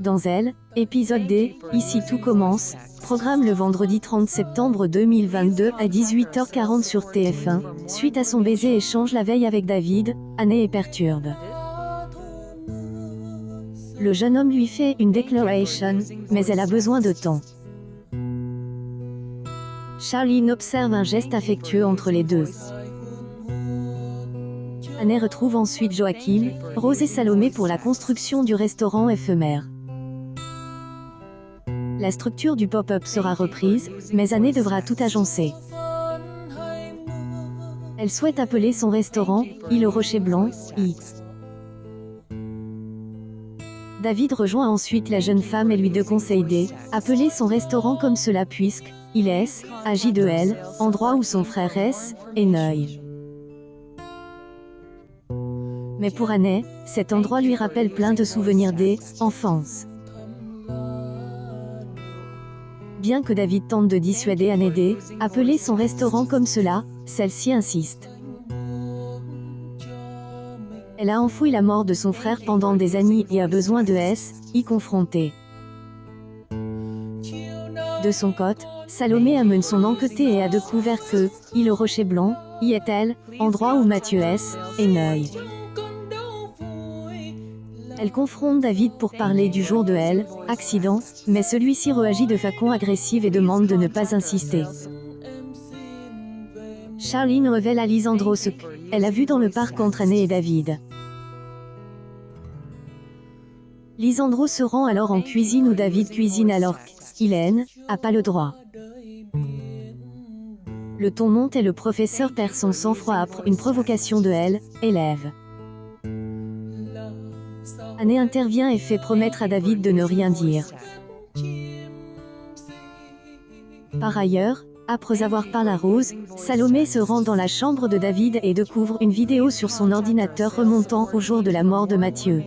Dans Elle, épisode D, Ici tout commence, programme le vendredi 30 septembre 2022 à 18h40 sur TF1, suite à son baiser-échange la veille avec David, Anne est perturbe. Le jeune homme lui fait une declaration, mais elle a besoin de temps. Charline observe un geste affectueux entre les deux. Anne retrouve ensuite Joachim, Rose et Salomé pour la construction du restaurant éphémère. La structure du pop-up sera reprise, mais Anne devra tout agencer. Elle souhaite appeler son restaurant « I le Rocher Blanc », I. David rejoint ensuite la jeune femme et lui conseille d'appeler son restaurant comme cela puisque il est, agit de elle, endroit où son frère est Neuil. Mais pour Anne, cet endroit lui rappelle plein de souvenirs d'enfance. Bien que David tente de dissuader Anne d'appeler son restaurant comme cela, celle-ci insiste. Elle a enfoui la mort de son frère pendant des années et a besoin de y confronter. De son côté, Salomé amène son enquêté et a découvert que le Rocher Blanc y est-elle, endroit où Mathieu est Neuil. Elle confronte David pour parler du jour de accident, mais celui-ci réagit de façon agressive et demande de ne pas insister. Charline révèle à Lisandro ce qu'elle a vu dans le parc entre Anne et David. Lisandro se rend alors en cuisine où David cuisine alors qu'Hélène n'a pas le droit. Le ton monte et le professeur perd son sang-froid après une provocation de élève. Anne intervient et fait promettre à David de ne rien dire. Par ailleurs, après avoir parlé à Rose, Salomé se rend dans la chambre de David et découvre une vidéo sur son ordinateur remontant au jour de la mort de Mathieu.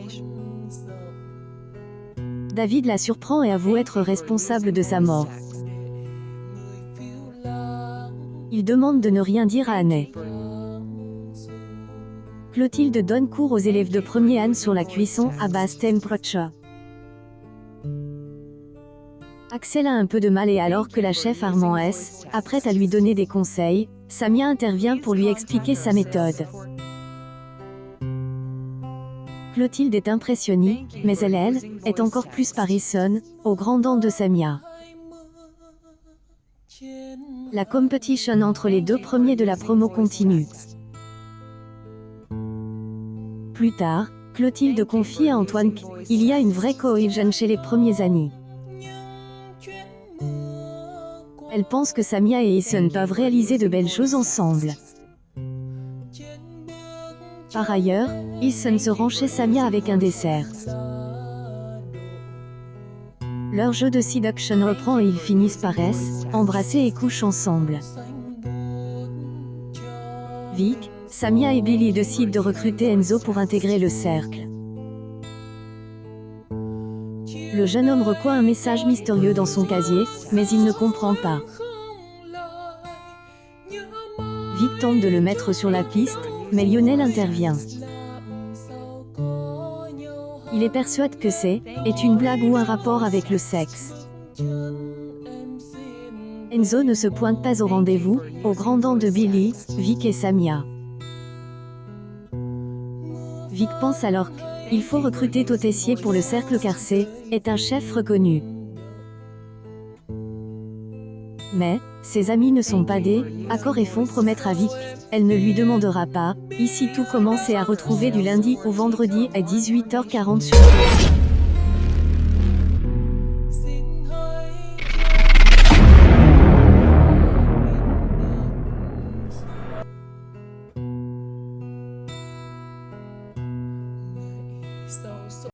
David la surprend et avoue être responsable de sa mort. Il demande de ne rien dire à Anne. Clotilde donne cours aux élèves de premier Anne sur la cuisson à basse temperature. Axel a un peu de mal et alors que la chef Armand est prête à lui donner des conseils, Samia intervient pour lui expliquer sa méthode. Clotilde est impressionnée, mais elle est encore plus parissonne, aux grandes dents de Samia. La compétition entre les deux premiers de la promo continue. Plus tard, Clotilde confie à Antoine qu'il y a une vraie cohésion chez les premiers amis. Elle pense que Samia et Eason peuvent réaliser de belles choses ensemble. Par ailleurs, Eason se rend chez Samia avec un dessert. Leur jeu de séduction reprend et ils finissent par embrasser et couchent ensemble. Vic, Samia et Billy décident de recruter Enzo pour intégrer le cercle. Le jeune homme reçoit un message mystérieux dans son casier, mais il ne comprend pas. Vic tente de le mettre sur la piste, mais Lionel intervient. Il est persuadé que c'est une blague ou un rapport avec le sexe. Enzo ne se pointe pas au rendez-vous, aux grandes dents de Billy, Vic et Samia. Vic pense alors qu'il faut recruter Totessier pour le cercle car c'est un chef reconnu. Mais, ses amis ne sont pas d'accord et font promettre à Vic elle ne lui demandera pas. Ici tout commence et à retrouver du lundi au vendredi à 18h40 sur TF1.